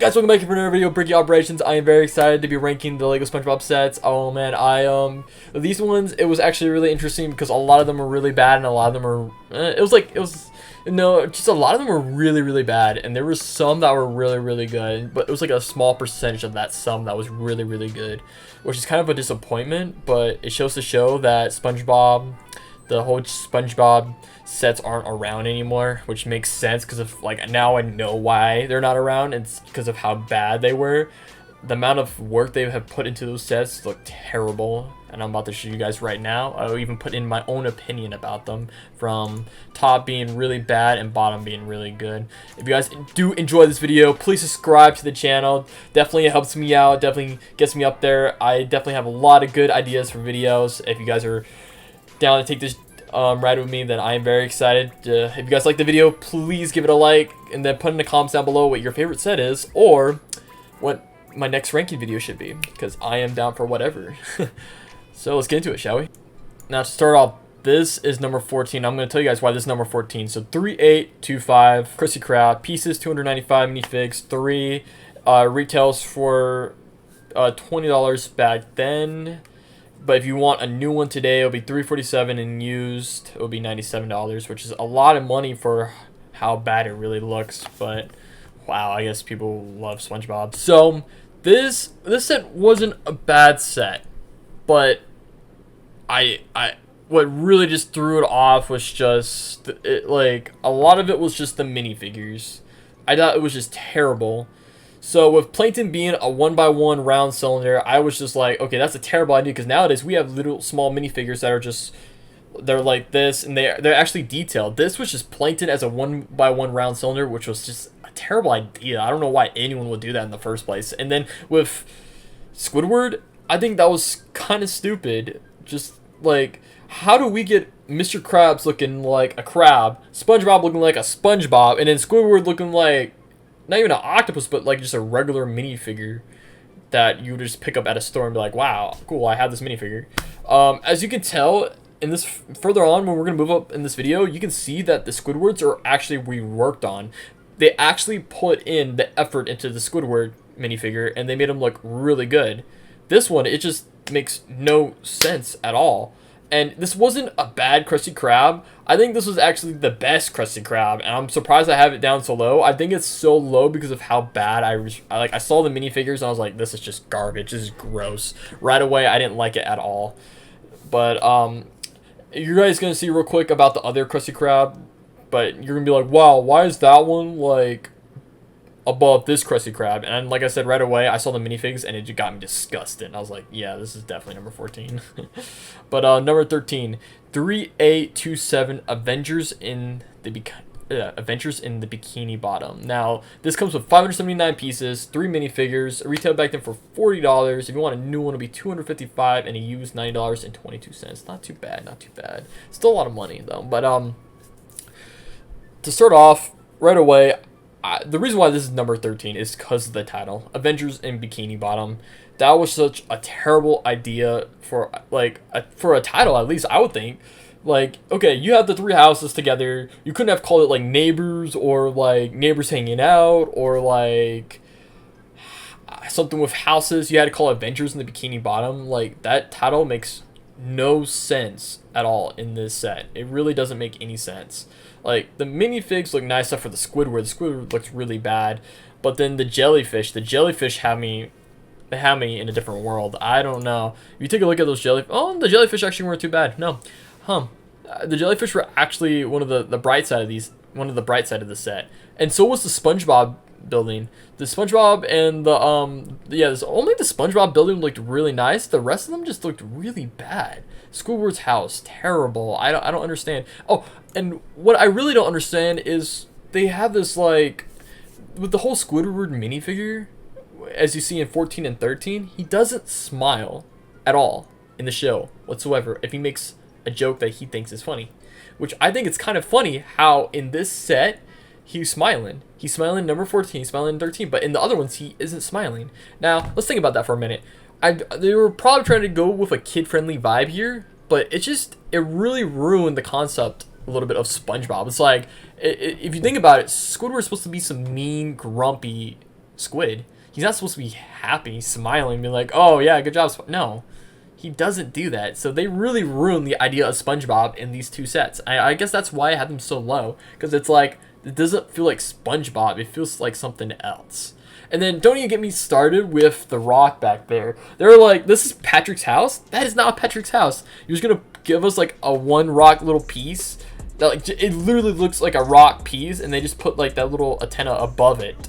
Guys, welcome back for another video of Bricky Operations. I am very excited to be ranking the Lego Spongebob sets. Oh man, these ones, it was actually really interesting because a lot of them are really bad and a lot of them are, just a lot of them were really bad, and there were some that were really good, but it was like a small percentage of that sum that was really good, which is kind of a disappointment, but it shows to show that the whole SpongeBob sets aren't around anymore, which makes sense because of, like, now I know why they're not around. It's because of how bad they were. The amount of work they have put into those sets look terrible, and I'm about to show you guys right now. I'll even put in my own opinion about them, from top being really bad and bottom being really good. If you guys do enjoy this video, please subscribe to the channel. Definitely helps me out, definitely gets me up there. I definitely have a lot of good ideas for videos. If you guys are down to take this ride with me, then I am very excited. If you guys like the video, please give it a like, and then put in the comments down below what your favorite set is, or what my next ranking video should be, because I am down for whatever. So let's get into it, shall we? Now, to start off, this is number 14. I'm going to tell you guys why this is number 14. So 3825 Krusty Krab pieces, 295 minifigs, 3 retails for $20 back then. But if you want a new one today, it'll be $347, and used it'll be $97, which is a lot of money for how bad it really looks. But wow, I guess people love SpongeBob. So this set wasn't a bad set, but what really just threw it off was just like a lot of it was just the minifigures. I thought it was just terrible. So with Plankton being a 1x1 round cylinder, I was just like, okay, that's a terrible idea, because nowadays we have little small minifigures that are they're like this, and they're actually detailed. This was just Plankton as a 1x1 round cylinder, which was just a terrible idea. I don't know why anyone would do that in the first place. And then with Squidward, I think that was kind of stupid. Just like, how do we get Mr. Krabs looking like a crab, SpongeBob looking like a SpongeBob, and then Squidward looking like not even an octopus, but like just a regular minifigure that you would just pick up at a store and be like, wow, cool, I have this minifigure. As you can tell in this, further on when we're going to move up in this video, you can see that the Squidwards are actually reworked on. They actually put in the effort into the Squidward minifigure, and they made them look really good. This one, it just makes no sense at all. And this wasn't a bad Krusty Krab. I think this was actually the best Krusty Krab, and I'm surprised I have it down so low. I think it's so low because of how bad I saw the minifigures, and I was like, this is just garbage. This is gross. Right away, I didn't like it at all. But you guys gonna see real quick about the other Krusty Krab, but you're gonna be like, wow, why is that one like above this Krusty Krab? And like I said, right away, I saw the minifigs, and it just got me disgusted. I was like, yeah, this is definitely number 14. But number 13, 3827 Avengers in the Bikini Bottom. Now, this comes with 579 pieces, 3 minifigures, retail back then for $40. If you want a new one, it'll be $255, and a used $90.22. Not too bad, not too bad. Still a lot of money though. But to start off right away, the reason why this is number 13 is because of the title, Avengers in Bikini Bottom. That was such a terrible idea for for a title, at least I would think. Like, okay, you have the 3 houses together. You couldn't have called it like Neighbors, or like Neighbors Hanging Out, or like something with houses. You had to call it Avengers in the Bikini Bottom. Like, that title makes no sense at all in this set. It really doesn't make any sense. Like, the minifigs look nice stuff for the Squidward. The Squidward looks really bad, but then the jellyfish had me in a different world. I don't know. If you take a look at those the jellyfish actually weren't too bad. No, the jellyfish were actually one of the bright side of the set, and so was the SpongeBob building. The SpongeBob and only the SpongeBob building looked really nice. The rest of them just looked really bad. Squidward's house, terrible. I don't understand. Oh, and what I really don't understand is they have this, like, with the whole Squidward minifigure, as you see in 14 and 13, he doesn't smile at all in the show whatsoever if he makes a joke that he thinks is funny, which I think it's kind of funny how in this set he's smiling. He's smiling in number 14, he's smiling in 13, but in the other ones he isn't smiling. Now, let's think about that for a minute. They were probably trying to go with a kid-friendly vibe here, but it really ruined the concept a little bit of SpongeBob. It's like, if you think about it, Squidward's supposed to be some mean, grumpy squid. He's not supposed to be happy, smiling, being like, "Oh yeah, good job." No, he doesn't do that. So they really ruined the idea of SpongeBob in these two sets. I guess that's why I had them so low, because it's like it doesn't feel like SpongeBob. It feels like something else. And then don't even get me started with the rock back there. They're like, this is Patrick's house? That is not Patrick's house. You're just going to give us like a one rock little piece. That like it literally looks like a rock piece, and they just put like that little antenna above it.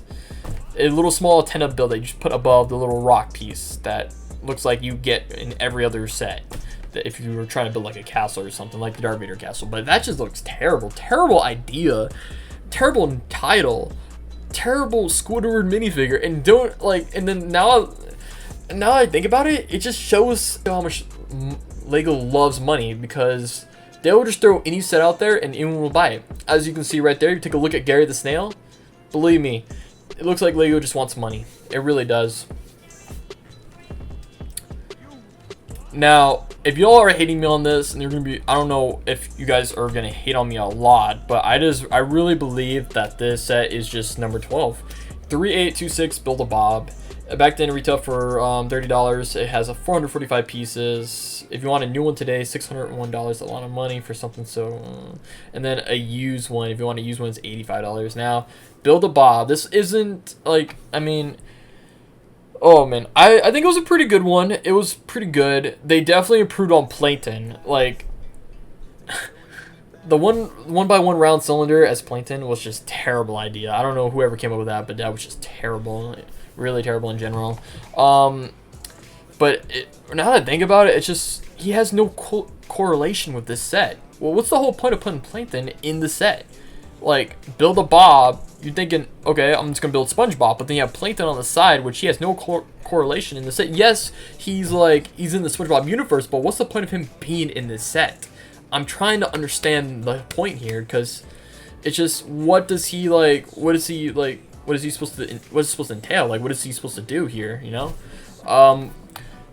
A little small antenna build that you just put above the little rock piece that looks like you get in every other set. That if you were trying to build like a castle or something, like the Darth Vader castle. But that just looks terrible. Terrible idea. Terrible title. Terrible Squidward minifigure. And don't like, and then now I think about it, it just shows how much Lego loves money, because they'll just throw any set out there and anyone will buy it. As you can see right there, you take a look at Gary the Snail. Believe me, it looks like Lego just wants money. It really does. Now, if y'all are hating me on this, and you're gonna be, I don't know if you guys are gonna hate on me a lot, but I really believe that this set is just number 12. 3826 Build-A-Bob. Back then it retailed for $30. It has 445 pieces. If you want a new one today, $601, a lot of money for something so. And then a used one, if you want a used one, it's $85. Now, Build-A-Bob. This isn't like, I mean, oh man, I think it was a pretty good one. It was pretty good. They definitely improved on Plankton. Like the one by one round cylinder as Plankton was just a terrible idea. I don't know whoever came up with that, but that was just terrible. Really terrible in general. But now that I think about it, it's just he has no correlation with this set. Well, what's the whole point of putting Plankton in the set? Like, Build-A-Bob, you're thinking, okay, I'm just gonna build SpongeBob, but then you have Plankton on the side, which he has no correlation in the set. Yes, he's in the SpongeBob universe, but what's the point of him being in this set? I'm trying to understand the point here, because it's just, what is he supposed to entail? Like, what is he supposed to do here, you know?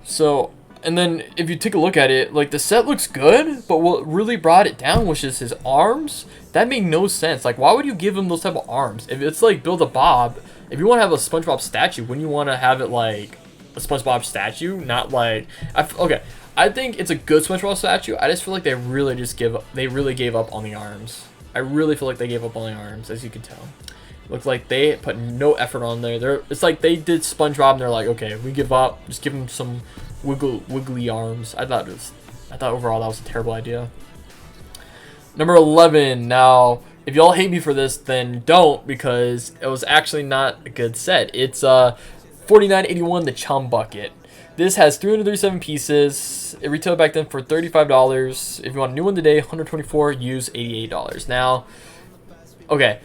So, and then if you take a look at it, like, the set looks good, but what really brought it down was just his arms. That made no sense. Like, why would you give him those type of arms? If it's like Build-A-Bob, if you want to have a SpongeBob statue, wouldn't you want to have it like a SpongeBob statue? Not like, okay, I think it's a good SpongeBob statue. I just feel like they really gave up on the arms. I really feel like they gave up on the arms, as you can tell. Looks like they put no effort on there. It's like they did SpongeBob and they're like, okay, we give up. Just give him some wiggly arms. I thought overall that was a terrible idea. Number 11. Now, if y'all hate me for this, then don't, because it was actually not a good set. It's $49.81 the Chum Bucket. This has 337 pieces. It retailed back then for $35. If you want a new one today, $124. Used $88. Now, okay.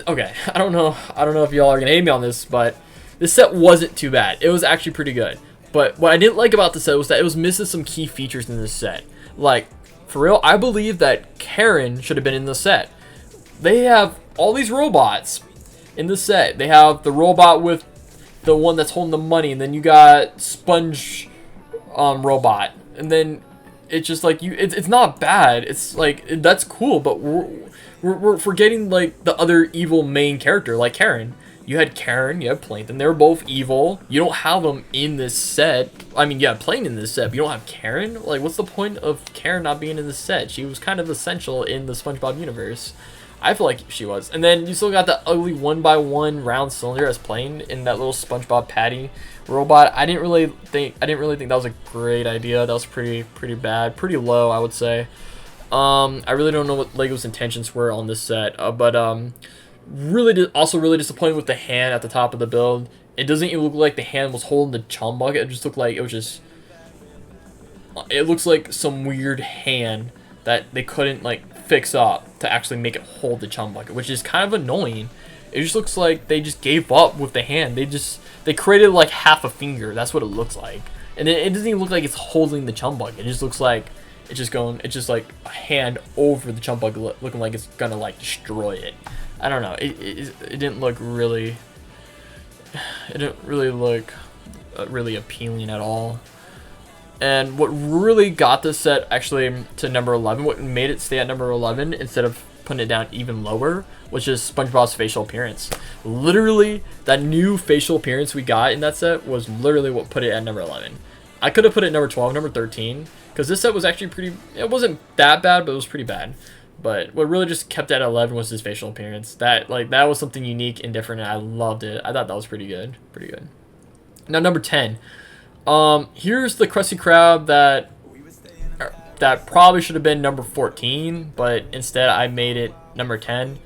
Okay, I don't know if y'all are gonna hate me on this, but this set wasn't too bad. It was actually pretty good. But what I didn't like about the set was that it was missing some key features in this set. Like, for real, I believe that Karen should have been in the set. They have all these robots in the set. They have the robot with the one that's holding the money, and then you got Sponge robot, and then it's just like it's not bad. It's like, that's cool, but we're forgetting like the other evil main character, like Karen. You had Karen, you had Plankton. They were both evil. You don't have them in this set. I mean, yeah, Plankton in this set, but you don't have Karen. Like, what's the point of Karen not being in the set? She was kind of essential in the SpongeBob universe. I feel like she was. And then you still got that ugly 1x1 round cylinder as Plain in that little SpongeBob patty robot. I didn't really think that was a great idea. That was pretty bad, pretty low, I would say. I really don't know what Lego's intentions were on this set, but really disappointed with the hand at the top of the build. It doesn't even look like the hand was holding the Chum Bucket. It just looked like it looks like some weird hand that they couldn't like fix up to actually make it hold the Chum Bucket, which is kind of annoying. It just looks like they just gave up with the hand. They created like half a finger. That's what it looks like. And it doesn't even look like it's holding the Chum Bucket. It just looks like it's just like a hand over the Chum Bucket, looking like it's gonna like destroy it. I don't know. It didn't look really. It didn't really look really appealing at all. And what really got this set actually to number 11, what made it stay at number 11 instead of putting it down even lower was just SpongeBob's facial appearance. Literally, that new facial appearance we got in that set was literally what put it at number 11. I could have put it at number 12, number 13, because this set was actually pretty, it wasn't that bad, but it was pretty bad. But what really just kept it at 11 was his facial appearance. That was something unique and different, and I loved it. I thought that was pretty good. Pretty good. Now, number 10. Here's the Krusty Krab that probably should have been number 14, but instead I made it number 10.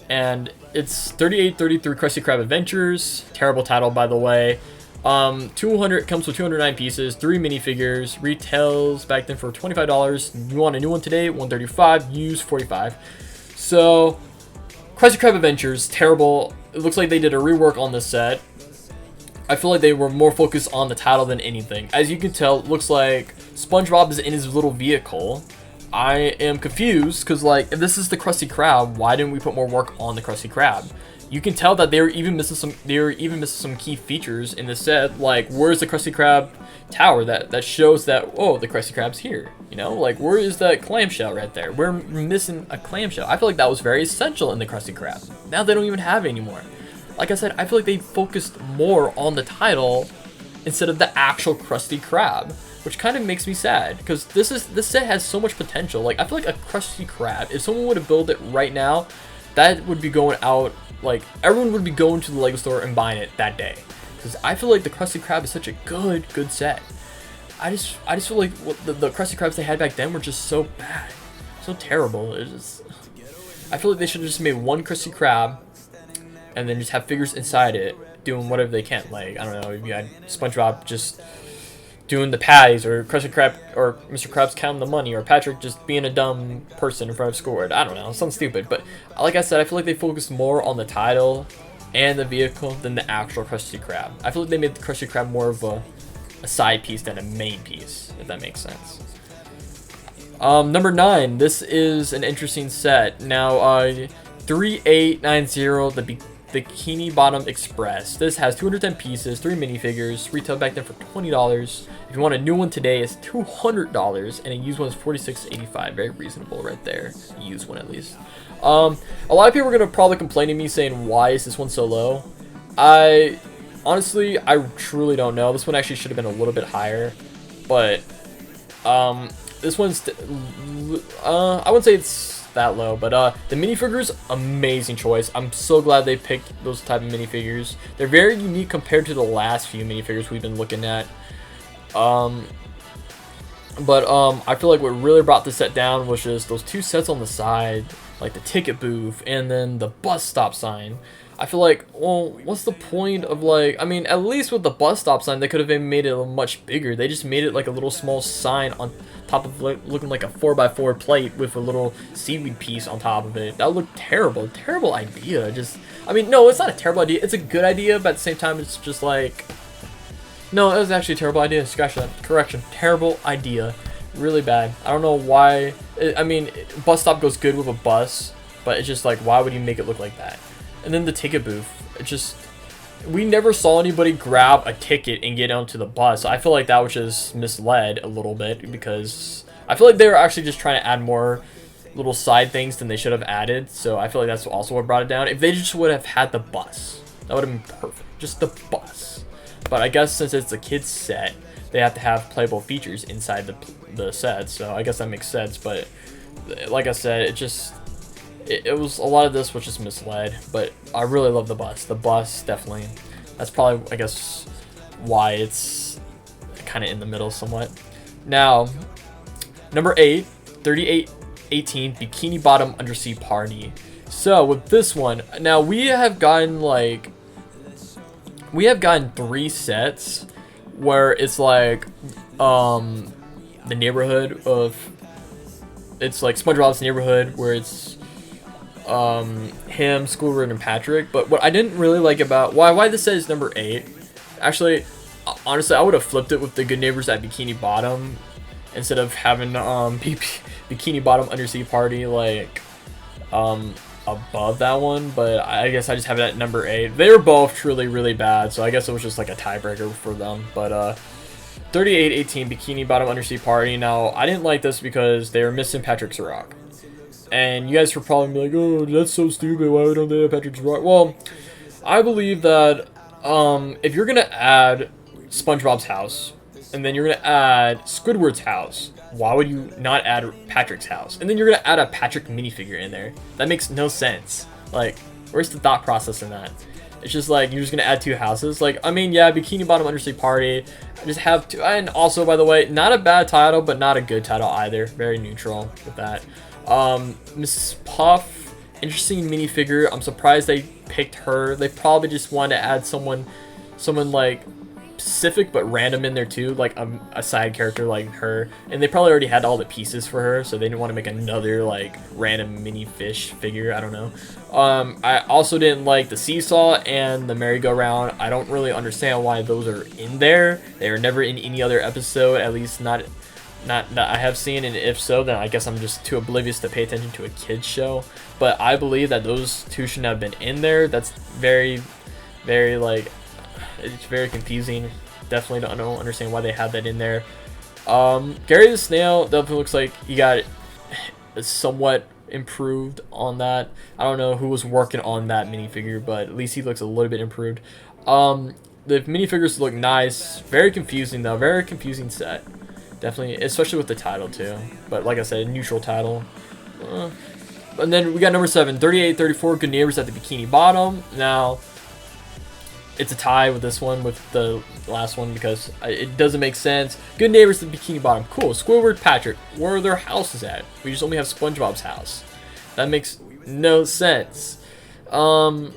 And it's 3833 Krusty Krab Adventures. Terrible title, by the way. 200 comes with 209 pieces, 3 minifigures, retails back then for $25. You want a new one today, $135, used $45. So, Krusty Krab Adventures, terrible. It looks like they did a rework on this set. I feel like they were more focused on the title than anything. As you can tell, it looks like SpongeBob is in his little vehicle. I am confused because, like, if this is the Krusty Krab, why didn't we put more work on the Krusty Krab? You can tell that they were even missing some key features in the set. Like, where's the Krusty Krab tower that shows that, oh, the Krusty Krab's here? You know, like, where is that clamshell right there? We're missing a clamshell. I feel like that was very essential in the Krusty Krab. Now they don't even have it anymore. Like I said, I feel like they focused more on the title instead of the actual Krusty Krab, which kind of makes me sad because this set has so much potential. Like, I feel like a Krusty Krab, if someone would have built it right now, that would be going out, like, everyone would be going to the Lego store and buying it that day. Because I feel like the Krusty Krab is such a good set. I just feel like the Krusty Krabs they had back then were just so bad, so terrible. It's just, I feel like they should have just made one Krusty Krab and then just have figures inside it doing whatever they can. Like, I don't know, if you had SpongeBob just doing the patties, or Krusty Krab or Mr. Krabs counting the money, or Patrick just being a dumb person in front of Squidward. I don't know, something stupid. But like I said, I feel like they focused more on the title and the vehicle than the actual Krusty Krab. I feel like they made the Krusty Krab more of a side piece than a main piece, if that makes sense. Number 9. This is an interesting set. Now, 3890, the Bikini Bottom Express. This has 210 pieces, 3 minifigures, retail back then for $20. If you want a new one today, it's $200, and a used one is $46.85. Very reasonable right there. A used one, at least. A lot of people are gonna probably complain to me saying, why is this one so low? Honestly, I truly don't know. This one actually should have been a little bit higher, but this one's I wouldn't say it's that low, but the minifigures, amazing choice. I'm so glad they picked those type of minifigures. They're very unique compared to the last few minifigures we've been looking at. I feel like what really brought the set down was just those two sets on the side, like the ticket booth and then the bus stop sign. I feel like, well, what's the point of, like, I mean, at least with the bus stop sign, they could have made it much bigger. They just made it like a little small sign on top of looking like a 4x4 plate with a little seaweed piece on top of it. That looked terrible. Terrible idea. Just, I mean, no, it's not a terrible idea. It's a good idea, but at the same time, it's just like, no, it was actually a terrible idea. Scratch that. Correction. Terrible idea. Really bad. I don't know why. I mean, bus stop goes good with a bus, but it's just like, why would you make it look like that? And then the ticket booth, it just, we never saw anybody grab a ticket and get onto the bus. I feel like that was just misled a little bit, because I feel like they were actually just trying to add more little side things than they should have added. So I feel like that's also what brought it down. If they just would have had the bus, that would have been perfect. Just the bus. But I guess since it's a kids set, they have to have playable features inside the set. So I guess that makes sense. But like I said, it just, it was, a lot of this was just misled, but I really love the bus. The bus, definitely. That's probably, I guess, why it's kind of in the middle somewhat. Now, number 8, 3818 Bikini Bottom Undersea Party. So, with this one, now we have gotten, like, 3 sets where it's like, the neighborhood of, it's like SpongeBob's neighborhood, where it's him, Squidward, and Patrick. But what I didn't really like about why this set is number 8, actually, honestly, I would have flipped it with the Good Neighbors at Bikini Bottom instead of having Bikini Bottom Undersea Party like above that one. But I guess I just have it at number 8. They were both truly really bad, so I guess it was just like a tiebreaker for them. But 3818 Bikini Bottom Undersea Party. Now, I didn't like this because they were missing Patrick's rock. And you guys are probably like, oh, that's so stupid. Why don't they have Patrick's Rock? Well, I believe that if you're gonna add SpongeBob's house, and then you're gonna add Squidward's house, why would you not add Patrick's house? And then you're gonna add a Patrick minifigure in there. That makes no sense. Like, where's the thought process in that? It's just like, you're just gonna add 2 houses. Like, I mean, yeah, Bikini Bottom Undersea Party. I just have 2. And also, by the way, not a bad title, but not a good title either. Very neutral with that. Mrs. Puff, interesting minifigure. I'm surprised they picked her. They probably just wanted to add someone like specific but random in there too, like a side character like her, and they probably already had all the pieces for her, so they didn't want to make another like random mini fish figure. I don't know. I also didn't like the seesaw and the merry-go-round. I don't really understand why those are in there. They are never in any other episode, at least not that I have seen, and if so, then I guess I'm just too oblivious to pay attention to a kids show. But I believe that those 2 shouldn't have been in there. That's very like, it's very confusing. Definitely don't understand why they had that in there. Gary the Snail definitely looks like he got somewhat improved on that. I don't know who was working on that minifigure, but at least he looks a little bit improved. The minifigures look nice. Very confusing though. Very confusing set. Definitely, especially with the title too. But like I said, neutral title. And then we got number 7, 3834, Good Neighbors at the Bikini Bottom. Now, it's a tie with this one, with the last one, because it doesn't make sense. Good Neighbors at the Bikini Bottom. Cool. Squidward, Patrick. Where are their houses at? We just only have SpongeBob's house. That makes no sense. I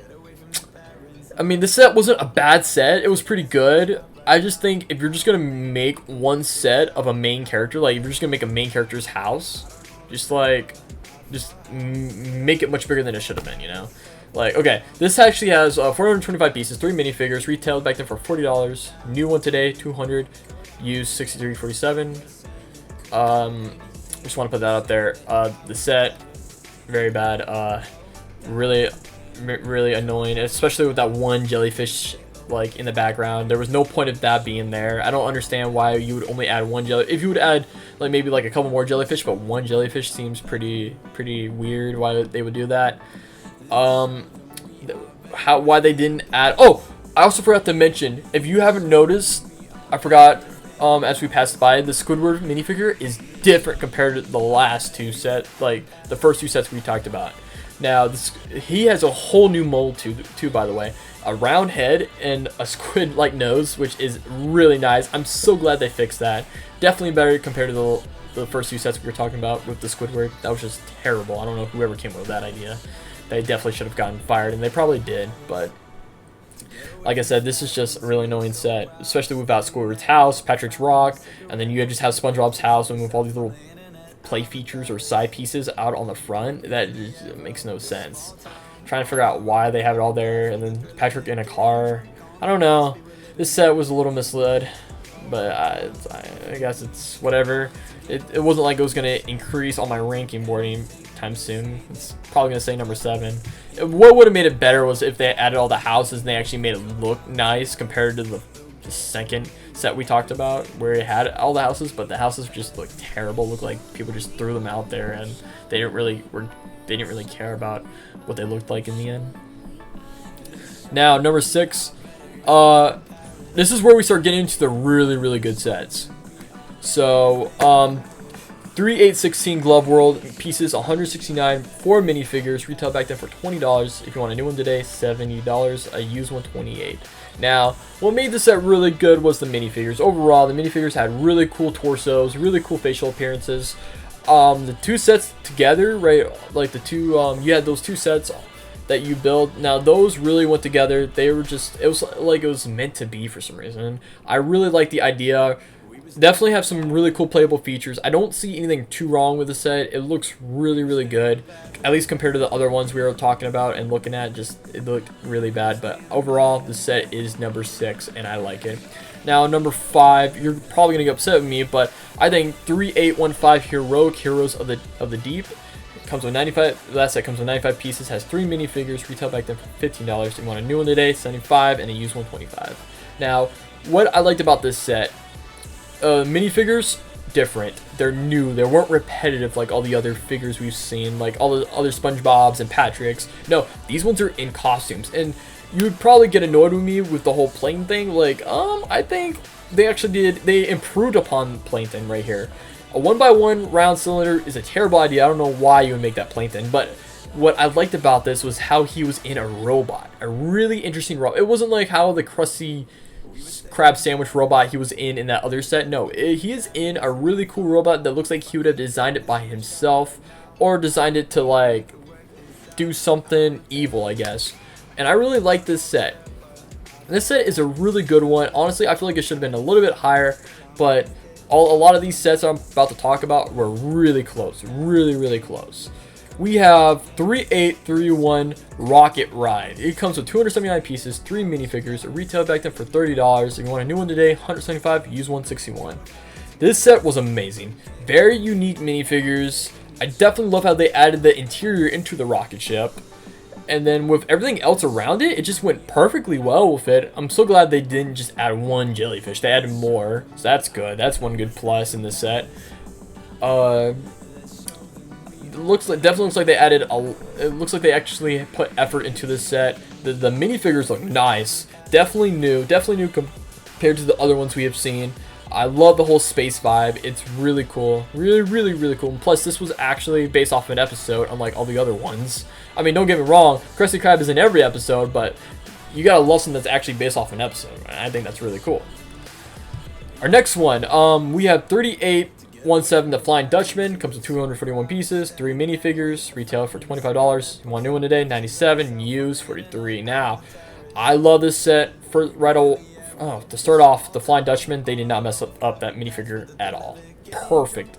mean, the set wasn't a bad set. It was pretty good. I just think if you're just going to make one set of a main character, like if you're just going to make a main character's house, just make it much bigger than it should have been, you know? Like, okay, this actually has 425 pieces, 3 minifigures, retailed back then for $40. New one today, $200. Used, $63.47. Just want to put that up there. The set, very bad. Really annoying, especially with that one jellyfish like in the background. There was no point of that being there. I don't understand why you would only add one jelly. If you would add like maybe like a couple more jellyfish, but one jellyfish seems pretty weird. Why they would do that? Why they didn't add? Oh, I also forgot to mention, if you haven't noticed, I forgot. As we passed by, the Squidward minifigure is different compared to the last 2 sets, like the first 2 sets we talked about. Now, he has a whole new mold too, by the way. A round head and a squid-like nose, which is really nice. I'm so glad they fixed that. Definitely better compared to the first 2 sets we were talking about with the Squidward. That was just terrible. I don't know whoever came up with that idea. They definitely should have gotten fired, and they probably did, but like I said, this is just a really annoying set, especially without Squidward's house, Patrick's Rock, and then you just have SpongeBob's house, and with all these little play features or side pieces out on the front. That just makes no sense. Trying to figure out why they have it all there, and then Patrick in a car. I don't know. This set was a little misled, but I guess it's whatever. It wasn't like it was going to increase on my ranking board anytime soon. It's probably going to say number 7. What would have made it better was if they added all the houses and they actually made it look nice compared to the second set we talked about where it had all the houses, but the houses just looked terrible. Looked like people just threw them out there and they didn't really care about what they looked like in the end. Now, number 6. This is where we start getting into the really good sets. So, 3816 Glove World pieces, 169, 4 minifigures, retail back then for $20. If you want a new one today, $70. A used one, $28. Now, what made this set really good was the minifigures. Overall, the minifigures had really cool torsos, really cool facial appearances. The 2 sets together, right? Like the 2, you had those 2 sets that you build. Now, those really went together. They were just, it was like it was meant to be for some reason. I really like the idea. Definitely have some really cool playable features. I don't see anything too wrong with the set. It looks really good, at least compared to the other ones we were talking about and looking at. Just it looked really bad, but overall the set is number 6 and I like it. Now, number 5, you're probably gonna get upset with me, but I think 3815 Heroic Heroes of the Deep. It comes with 95. That set comes with 95 pieces, has 3 minifigures, retail back then for $15. If you want a new one today, $75, and a used one, $25. Now, what I liked about this set, minifigures, different. They're new. They weren't repetitive like all the other figures we've seen, like all the other SpongeBobs and Patricks. No, these ones are in costumes. And you would probably get annoyed with me with the whole plane thing. Like, I think they improved upon Plankton right here. A 1x1 round cylinder is a terrible idea. I don't know why you would make that Plankton, but what I liked about this was how he was in a robot. A really interesting robot. It wasn't like how the Krusty Krab sandwich robot he was in that other set. No, he is in a really cool robot that looks like he would have designed it by himself, or designed it to like do something evil, I guess. And I really like this set. This set is a really good one. Honestly, I feel like it should have been a little bit higher, but a lot of these sets I'm about to talk about were really close. Really close. We have 3831 Rocket Ride. It comes with 279 pieces, 3 minifigures, a retail back then for $30. If you want a new one today, $175, use $161. This set was amazing. Very unique minifigures. I definitely love how they added the interior into the rocket ship. And then with everything else around it, it just went perfectly well with it. I'm so glad they didn't just add one jellyfish. They added more, so that's good. That's one good plus in this set. Definitely looks like they added it looks like they actually put effort into this set. The minifigures look nice. Definitely new compared to the other ones we have seen. I love the whole space vibe. It's really cool. Really cool. And plus, this was actually based off an episode, unlike all the other ones. I mean, don't get me wrong, Krusty Krab is in every episode, but you gotta love something that's actually based off an episode. I think that's really cool. Our next one, we have 3817, the Flying Dutchman. Comes with 241 pieces, 3 minifigures, retail for $25. You want a new one today, $97, used $43. Now, I love this set. To start off, the Flying Dutchman, they did not mess up that minifigure at all. Perfect,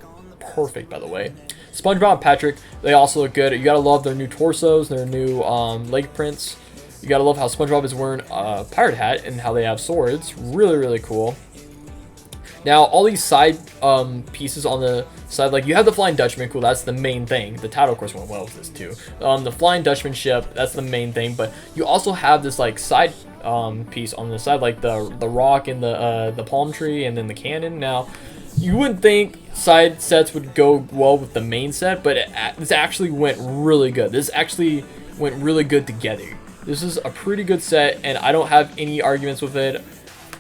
by the way. SpongeBob and Patrick, they also look good. You gotta love their new torsos, their new leg prints. You gotta love how SpongeBob is wearing a pirate hat and how they have swords. Really cool. Now, all these side pieces on the side, like you have the Flying Dutchman, cool, that's the main thing. The title, of course, went well with this too. The Flying Dutchman ship, that's the main thing, but you also have this like side piece on the side, like the rock and the palm tree and then the cannon. Now, you wouldn't think side sets would go well with the main set, but this actually went really good. This actually went really good together. This is a pretty good set, and I don't have any arguments with it.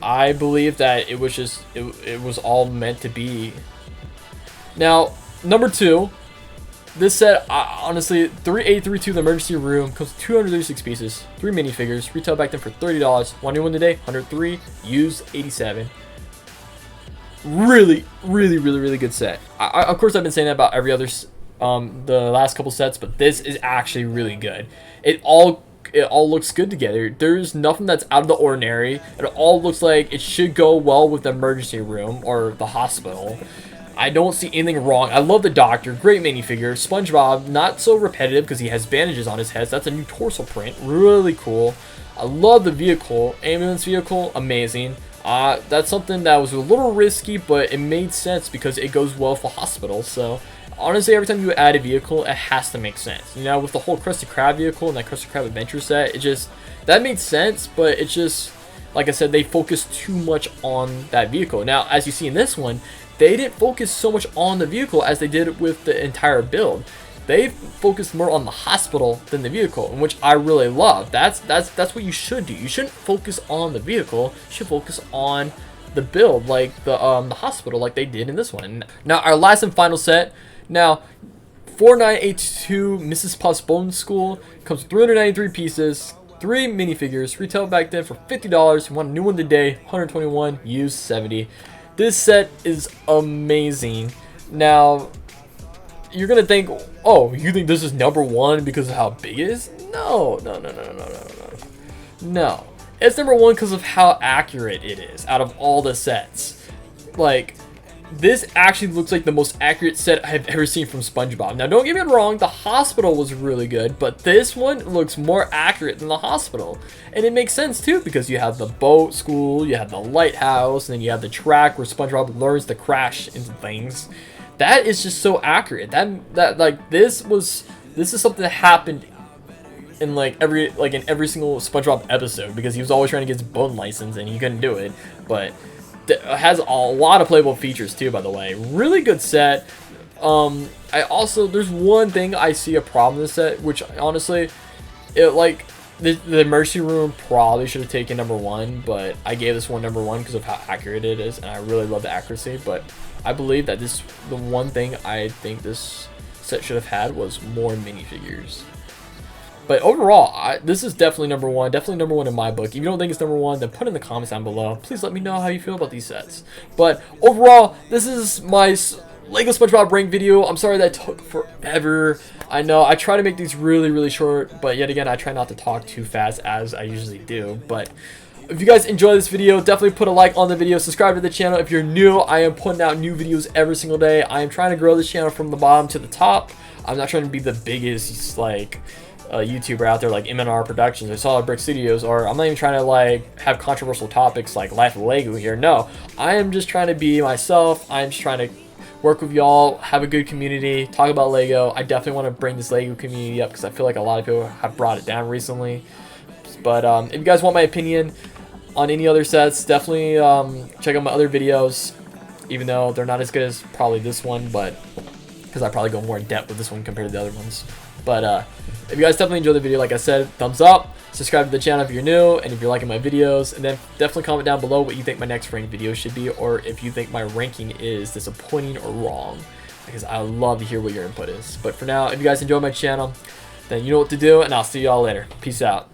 I believe that it was just it was all meant to be. Now, number 2, this set, honestly, 3832, the emergency room, comes with 236 pieces, 3 minifigures, retail back then for $30. One new one today, $103, used $87. Really good set. Of course, I've been saying that about every other the last couple sets, but this is actually really good. It all looks good together. There's nothing that's out of the ordinary. It all looks like it should go well with the emergency room or the hospital. I don't see anything wrong. I love the Doctor. Great minifigure. SpongeBob, not so repetitive because he has bandages on his head. So that's a new torso print. Really cool. I love the vehicle. Ambulance vehicle, amazing. That's something that was a little risky, but it made sense because it goes well for hospitals. So honestly, every time you add a vehicle, it has to make sense. You know, with the whole Krusty Krab vehicle and that Krusty Krab adventure set, that made sense, but it just, like I said, they focused too much on that vehicle. Now, as you see in this one, they didn't focus so much on the vehicle as they did with the entire build. They focused more on the hospital than the vehicle, which I really love. That's what you should do. You shouldn't focus on the vehicle. You should focus on the build, like the hospital, like they did in this one. Now, our last and final set. Now, 4982 Mrs. Puff's Bone School comes with 393 pieces, 3 minifigures, retail back then for $50. You want a new one today, $121, used $70. This set is amazing. Now, you're gonna think, oh, you think this is number 1 because of how big it is? No. It's number 1 because of how accurate it is out of all the sets. Like, this actually looks like the most accurate set I've ever seen from SpongeBob. Now, don't get me wrong, the hospital was really good, but this one looks more accurate than the hospital. And it makes sense, too, because you have the boat school, you have the lighthouse, and then you have the track where SpongeBob learns to crash into things. That is just so accurate. This is something that happened in every single SpongeBob episode, because he was always trying to get his bone license and he couldn't do it. But has a lot of playable features too, by the way. Really good set. There's one thing I see a problem in this set, which honestly, the Mercy Room probably should have taken #1, but I gave this one #1 because of how accurate it is, and I really love the accuracy. But I believe that the one thing I think this set should have had was more minifigures. But overall, this is definitely #1. Definitely #1 in my book. If you don't think it's #1, then put in the comments down below. Please let me know how you feel about these sets. But overall, this is my Lego Spongebob rank video. I'm sorry that took forever. I know I try to make these really short, but yet again, I try not to talk too fast as I usually do. But if you guys enjoy this video, definitely put a like on the video. Subscribe to the channel if you're new. I am putting out new videos every single day. I am trying to grow this channel from the bottom to the top. I'm not trying to be the biggest YouTuber out there like M&R Productions or Solid Brick Studios, or I'm not even trying to have controversial topics like Life of Lego here. No, I am just trying to be myself. I'm just trying to work with y'all, have a good community, talk about Lego. I definitely want to bring this Lego community up because I feel like a lot of people have brought it down recently. But if you guys want my opinion on any other sets, definitely check out my other videos, even though they're not as good as probably this one, but because I probably go more in depth with this one compared to the other ones. But if you guys definitely enjoyed the video, like I said, thumbs up, subscribe to the channel if you're new, and if you're liking my videos, and then definitely comment down below what you think my next ranked video should be, or if you think my ranking is disappointing or wrong, because I love to hear what your input is. But for now, if you guys enjoy my channel, then you know what to do, and I'll see y'all later. Peace out.